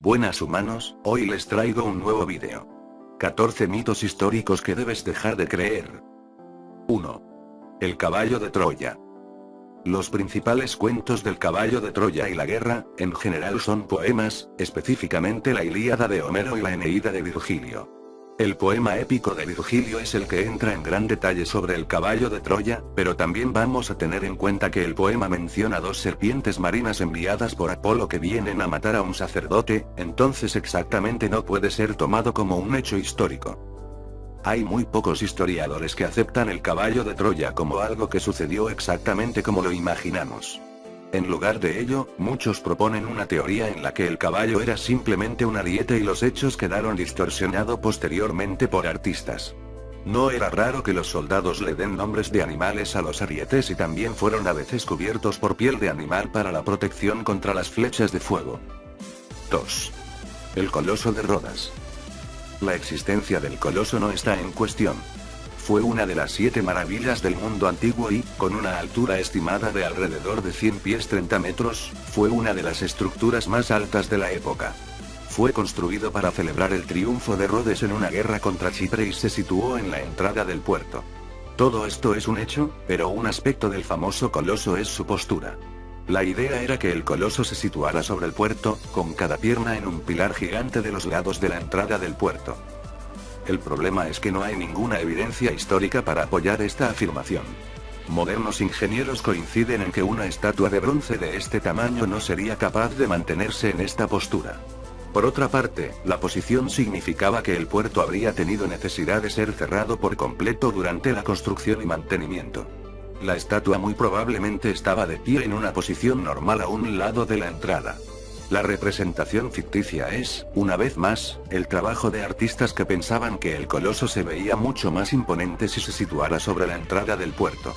Buenas humanos, hoy les traigo un nuevo vídeo. 14 mitos históricos que debes dejar de creer. 1. El caballo de Troya. Los principales cuentos del caballo de Troya y la guerra, en general son poemas, específicamente la Ilíada de Homero y la Eneida de Virgilio. El poema épico de Virgilio es el que entra en gran detalle sobre el caballo de Troya, pero también vamos a tener en cuenta que el poema menciona dos serpientes marinas enviadas por Apolo que vienen a matar a un sacerdote, entonces exactamente no puede ser tomado como un hecho histórico. Hay muy pocos historiadores que aceptan el caballo de Troya como algo que sucedió exactamente como lo imaginamos. En lugar de ello, muchos proponen una teoría en la que el caballo era simplemente un ariete y los hechos quedaron distorsionados posteriormente por artistas. No era raro que los soldados le den nombres de animales a los arietes y también fueron a veces cubiertos por piel de animal para la protección contra las flechas de fuego. 2. El Coloso de Rodas. La existencia del coloso no está en cuestión. Fue una de las 7 maravillas del mundo antiguo y, con una altura estimada de alrededor de 100 pies 30 metros, fue una de las estructuras más altas de la época. Fue construido para celebrar el triunfo de Rodes en una guerra contra Chipre y se situó en la entrada del puerto. Todo esto es un hecho, pero un aspecto del famoso coloso es su postura. La idea era que el coloso se situara sobre el puerto, con cada pierna en un pilar gigante de los lados de la entrada del puerto. El problema es que no hay ninguna evidencia histórica para apoyar esta afirmación. Modernos ingenieros coinciden en que una estatua de bronce de este tamaño no sería capaz de mantenerse en esta postura. Por otra parte, la posición significaba que el puerto habría tenido necesidad de ser cerrado por completo durante la construcción y mantenimiento. La estatua muy probablemente estaba de pie en una posición normal a un lado de la entrada. La representación ficticia es, una vez más, el trabajo de artistas que pensaban que el coloso se veía mucho más imponente si se situara sobre la entrada del puerto.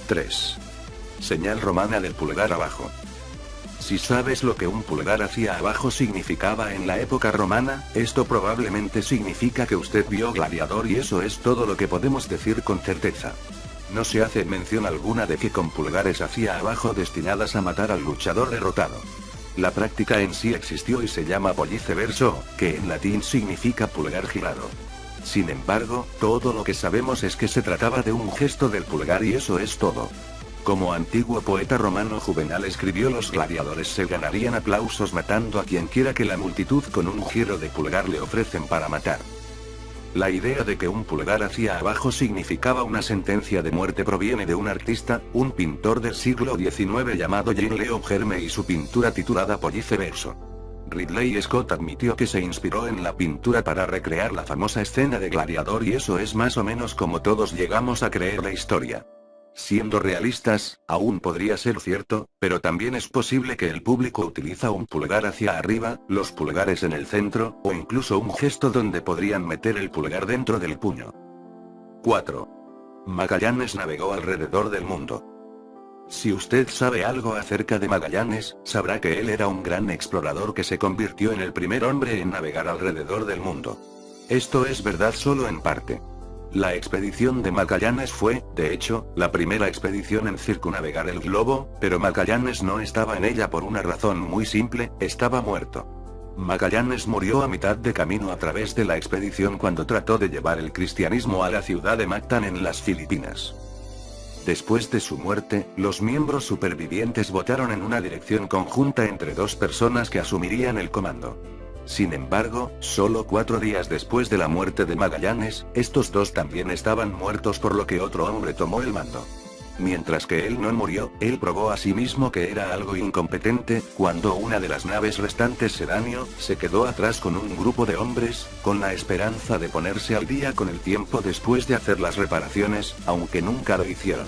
3. Señal romana del pulgar abajo. Si sabes lo que un pulgar hacia abajo significaba en la época romana, esto probablemente significa que usted vio Gladiador y eso es todo lo que podemos decir con certeza. No se hace mención alguna de que con pulgares hacia abajo destinadas a matar al luchador derrotado. La práctica en sí existió y se llama pollice verso, que en latín significa pulgar girado. Sin embargo, todo lo que sabemos es que se trataba de un gesto del pulgar y eso es todo. Como antiguo poeta romano Juvenal escribió, los gladiadores se ganarían aplausos matando a quien quiera que la multitud con un giro de pulgar le ofrecen para matar. La idea de que un pulgar hacia abajo significaba una sentencia de muerte proviene de un artista, un pintor del siglo XIX llamado Jean-Léon Germe y su pintura titulada Pollice verso. Ridley Scott admitió que se inspiró en la pintura para recrear la famosa escena de Gladiador y eso es más o menos como todos llegamos a creer la historia. Siendo realistas, aún podría ser cierto, pero también es posible que el público utiliza un pulgar hacia arriba, los pulgares en el centro, o incluso un gesto donde podrían meter el pulgar dentro del puño. 4. Magallanes navegó alrededor del mundo. Si usted sabe algo acerca de Magallanes, sabrá que él era un gran explorador que se convirtió en el primer hombre en navegar alrededor del mundo. Esto es verdad solo en parte. La expedición de Magallanes fue, de hecho, la primera expedición en circunnavegar el globo, pero Magallanes no estaba en ella por una razón muy simple, estaba muerto. Magallanes murió a mitad de camino a través de la expedición cuando trató de llevar el cristianismo a la ciudad de Mactan en las Filipinas. Después de su muerte, los miembros supervivientes votaron en una dirección conjunta entre dos personas que asumirían el comando. Sin embargo, solo 4 días después de la muerte de Magallanes, estos dos también estaban muertos por lo que otro hombre tomó el mando. Mientras que él no murió, él probó a sí mismo que era algo incompetente, cuando una de las naves restantes se dañó, se quedó atrás con un grupo de hombres, con la esperanza de ponerse al día con el tiempo después de hacer las reparaciones, aunque nunca lo hicieron.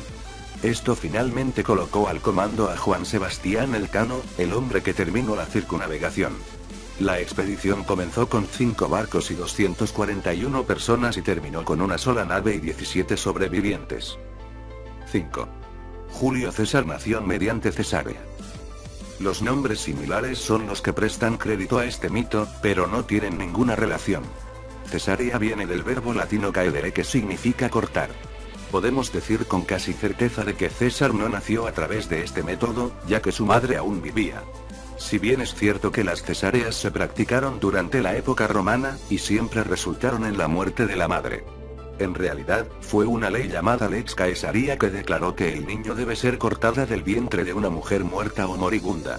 Esto finalmente colocó al comando a Juan Sebastián Elcano, el hombre que terminó la circunnavegación. La expedición comenzó con 5 barcos y 241 personas y terminó con una sola nave y 17 sobrevivientes. 5. Julio César nació mediante cesárea. Los nombres similares son los que prestan crédito a este mito, pero no tienen ninguna relación. Cesárea viene del verbo latino caedere que significa cortar. Podemos decir con casi certeza de que César no nació a través de este método, ya que su madre aún vivía. Si bien es cierto que las cesáreas se practicaron durante la época romana, y siempre resultaron en la muerte de la madre. En realidad, fue una ley llamada Lex Caesaria que declaró que el niño debe ser cortada del vientre de una mujer muerta o moribunda.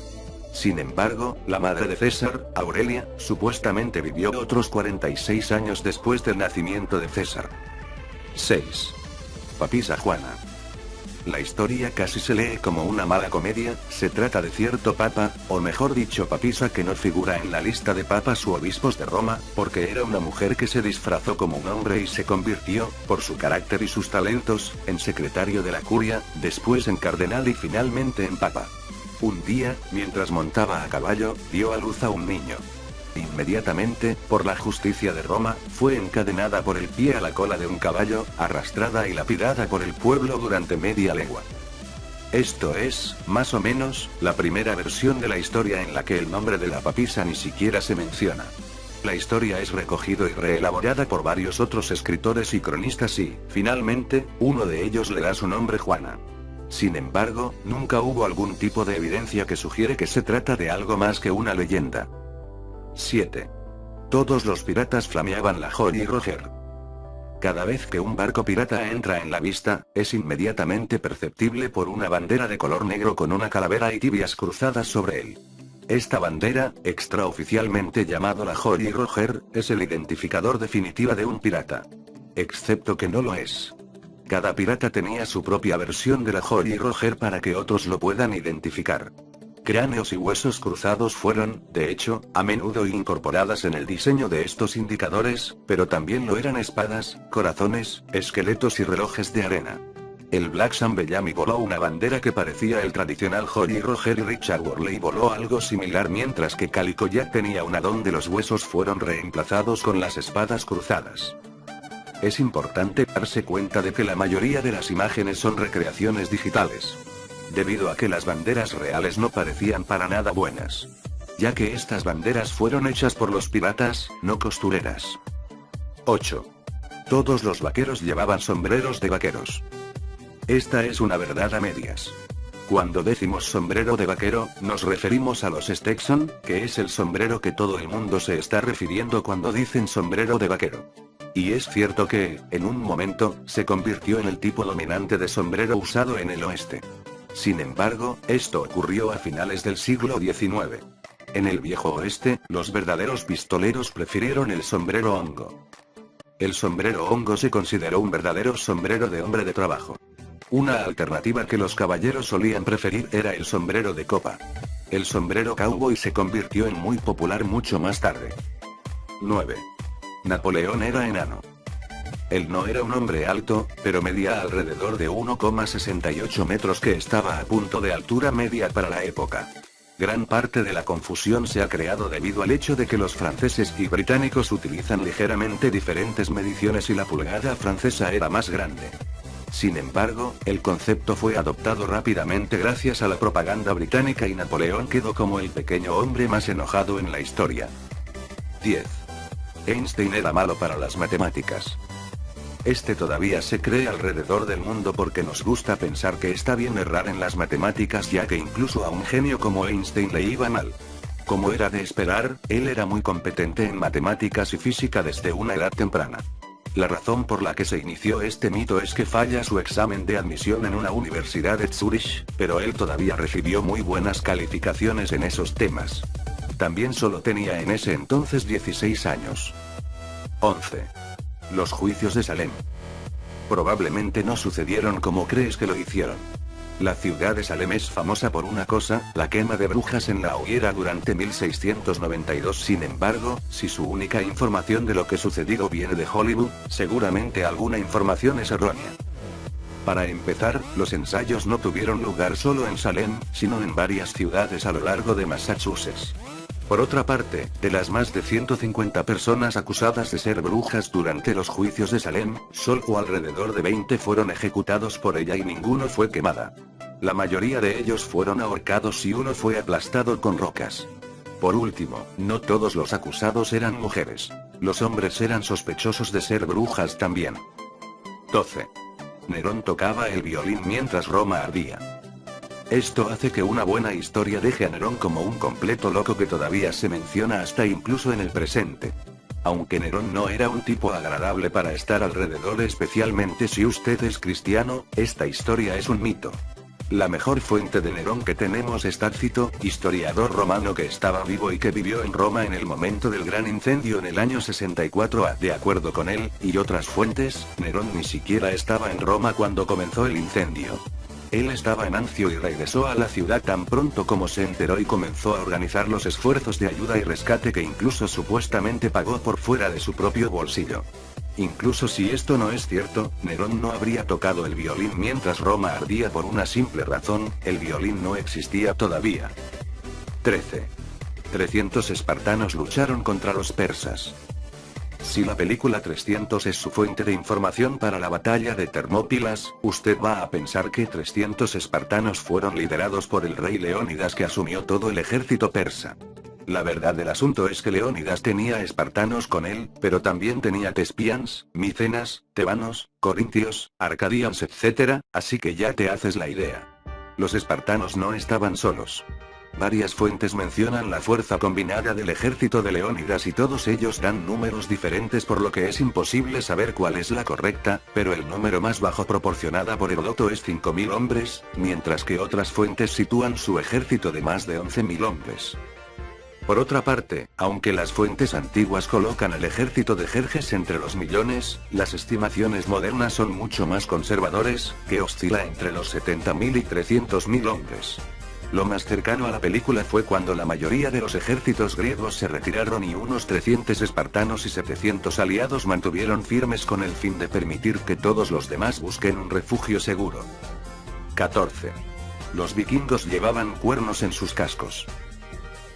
Sin embargo, la madre de César, Aurelia, supuestamente vivió otros 46 años después del nacimiento de César. 6. Papisa Juana. La historia casi se lee como una mala comedia. Se trata de cierto papa, o mejor dicho papisa que no figura en la lista de papas u obispos de Roma, porque era una mujer que se disfrazó como un hombre y se convirtió, por su carácter y sus talentos, en secretario de la curia, después en cardenal y finalmente en papa. Un día, mientras montaba a caballo, dio a luz a un niño. Inmediatamente, por la justicia de Roma, fue encadenada por el pie a la cola de un caballo, arrastrada y lapidada por el pueblo durante media legua. Esto es, más o menos, la primera versión de la historia en la que el nombre de la papisa ni siquiera se menciona. La historia es recogido y reelaborada por varios otros escritores y cronistas y, finalmente, uno de ellos le da su nombre Juana. Sin embargo, nunca hubo algún tipo de evidencia que sugiere que se trata de algo más que una leyenda. 7. Todos los piratas flameaban la Jolly Roger. Cada vez que un barco pirata entra en la vista, es inmediatamente perceptible por una bandera de color negro con una calavera y tibias cruzadas sobre él. Esta bandera, extraoficialmente llamado la Jolly Roger, es el identificador definitivo de un pirata. Excepto que no lo es. Cada pirata tenía su propia versión de la Jolly Roger para que otros lo puedan identificar. Cráneos y huesos cruzados fueron, de hecho, a menudo incorporadas en el diseño de estos indicadores, pero también lo eran espadas, corazones, esqueletos y relojes de arena. El Black Sam Bellamy voló una bandera que parecía el tradicional Jolly Roger y Richard Worley voló algo similar mientras que Calico Jack tenía una donde los huesos fueron reemplazados con las espadas cruzadas. Es importante darse cuenta de que la mayoría de las imágenes son recreaciones digitales. Debido a que las banderas reales no parecían para nada buenas. Ya que estas banderas fueron hechas por los piratas, no costureras. 8. Todos los vaqueros llevaban sombreros de vaqueros. Esta es una verdad a medias. Cuando decimos sombrero de vaquero, nos referimos a los Stetson, que es el sombrero que todo el mundo se está refiriendo cuando dicen sombrero de vaquero. Y es cierto que, en un momento, se convirtió en el tipo dominante de sombrero usado en el oeste. Sin embargo, esto ocurrió a finales del siglo XIX. En el viejo oeste, los verdaderos pistoleros prefirieron el sombrero hongo. El sombrero hongo se consideró un verdadero sombrero de hombre de trabajo. Una alternativa que los caballeros solían preferir era el sombrero de copa. El sombrero cowboy se convirtió en muy popular mucho más tarde. 9. Napoleón era enano. Él no era un hombre alto, pero medía alrededor de 1,68 metros que estaba a punto de altura media para la época. Gran parte de la confusión se ha creado debido al hecho de que los franceses y británicos utilizan ligeramente diferentes mediciones y la pulgada francesa era más grande. Sin embargo, el concepto fue adoptado rápidamente gracias a la propaganda británica y Napoleón quedó como el pequeño hombre más enojado en la historia. 10. Einstein era malo para las matemáticas. Este todavía se cree alrededor del mundo porque nos gusta pensar que está bien errar en las matemáticas ya que incluso a un genio como Einstein le iba mal. Como era de esperar, él era muy competente en matemáticas y física desde una edad temprana. La razón por la que se inició este mito es que falla su examen de admisión en una universidad de Zurich, pero él todavía recibió muy buenas calificaciones en esos temas. También solo tenía en ese entonces 16 años. 11. Los juicios de Salem. Probablemente no sucedieron como crees que lo hicieron. La ciudad de Salem es famosa por una cosa, la quema de brujas en la hoguera durante 1692. Sin embargo, si su única información de lo que sucedió viene de Hollywood, seguramente alguna información es errónea. Para empezar, los ensayos no tuvieron lugar solo en Salem, sino en varias ciudades a lo largo de Massachusetts. Por otra parte, de las más de 150 personas acusadas de ser brujas durante los juicios de Salem, solo alrededor de 20 fueron ejecutados por ella y ninguno fue quemada. La mayoría de ellos fueron ahorcados y uno fue aplastado con rocas. Por último, no todos los acusados eran mujeres. Los hombres eran sospechosos de ser brujas también. 12. Nerón tocaba el violín mientras Roma ardía. Esto hace que una buena historia deje a Nerón como un completo loco que todavía se menciona hasta incluso en el presente. Aunque Nerón no era un tipo agradable para estar alrededor, especialmente si usted es cristiano, esta historia es un mito. La mejor fuente de Nerón que tenemos es Tácito, historiador romano que estaba vivo y que vivió en Roma en el momento del gran incendio en el año 64 A. De acuerdo con él, y otras fuentes, Nerón ni siquiera estaba en Roma cuando comenzó el incendio. Él estaba en Ancio y regresó a la ciudad tan pronto como se enteró y comenzó a organizar los esfuerzos de ayuda y rescate que incluso supuestamente pagó por fuera de su propio bolsillo. Incluso si esto no es cierto, Nerón no habría tocado el violín mientras Roma ardía por una simple razón: el violín no existía todavía. 13. 300 espartanos lucharon contra los persas. Si la película 300 es su fuente de información para la batalla de Termópilas, usted va a pensar que 300 espartanos fueron liderados por el rey Leónidas, que asumió todo el ejército persa. La verdad del asunto es que Leónidas tenía espartanos con él, pero también tenía tespians, micenas, tebanos, corintios, arcadians, etc., así que ya te haces la idea. Los espartanos no estaban solos. Varias fuentes mencionan la fuerza combinada del ejército de Leónidas y todos ellos dan números diferentes, por lo que es imposible saber cuál es la correcta, pero el número más bajo proporcionada por Heródoto es 5.000 hombres, mientras que otras fuentes sitúan su ejército de más de 11.000 hombres. Por otra parte, aunque las fuentes antiguas colocan al ejército de Jerjes entre los millones, las estimaciones modernas son mucho más conservadores, que oscila entre los 70.000 y 300.000 hombres. Lo más cercano a la película fue cuando la mayoría de los ejércitos griegos se retiraron y unos 300 espartanos y 700 aliados mantuvieron firmes con el fin de permitir que todos los demás busquen un refugio seguro. 14. Los vikingos llevaban cuernos en sus cascos.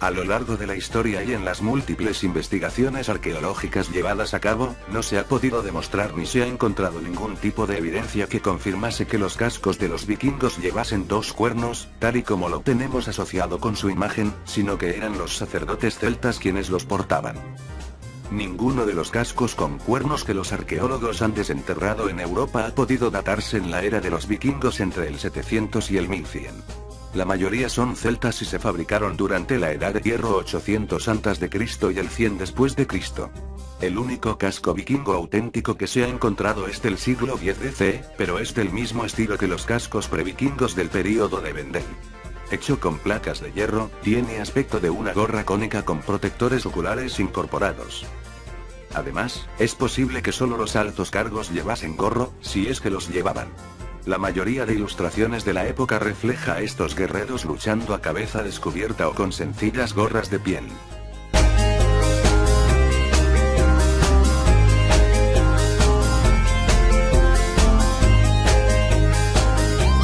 A lo largo de la historia y en las múltiples investigaciones arqueológicas llevadas a cabo, no se ha podido demostrar ni se ha encontrado ningún tipo de evidencia que confirmase que los cascos de los vikingos llevasen dos cuernos, tal y como lo tenemos asociado con su imagen, sino que eran los sacerdotes celtas quienes los portaban. Ninguno de los cascos con cuernos que los arqueólogos han desenterrado en Europa ha podido datarse en la era de los vikingos entre el 700 y el 1100. La mayoría son celtas y se fabricaron durante la Edad de Hierro 800 a.C. y el 100 después de Cristo. El único casco vikingo auténtico que se ha encontrado es del siglo X DC, pero es del mismo estilo que los cascos previkingos del período de Vendel. Hecho con placas de hierro, tiene aspecto de una gorra cónica con protectores oculares incorporados. Además, es posible que solo los altos cargos llevasen gorro, si es que los llevaban. La mayoría de ilustraciones de la época refleja a estos guerreros luchando a cabeza descubierta o con sencillas gorras de piel.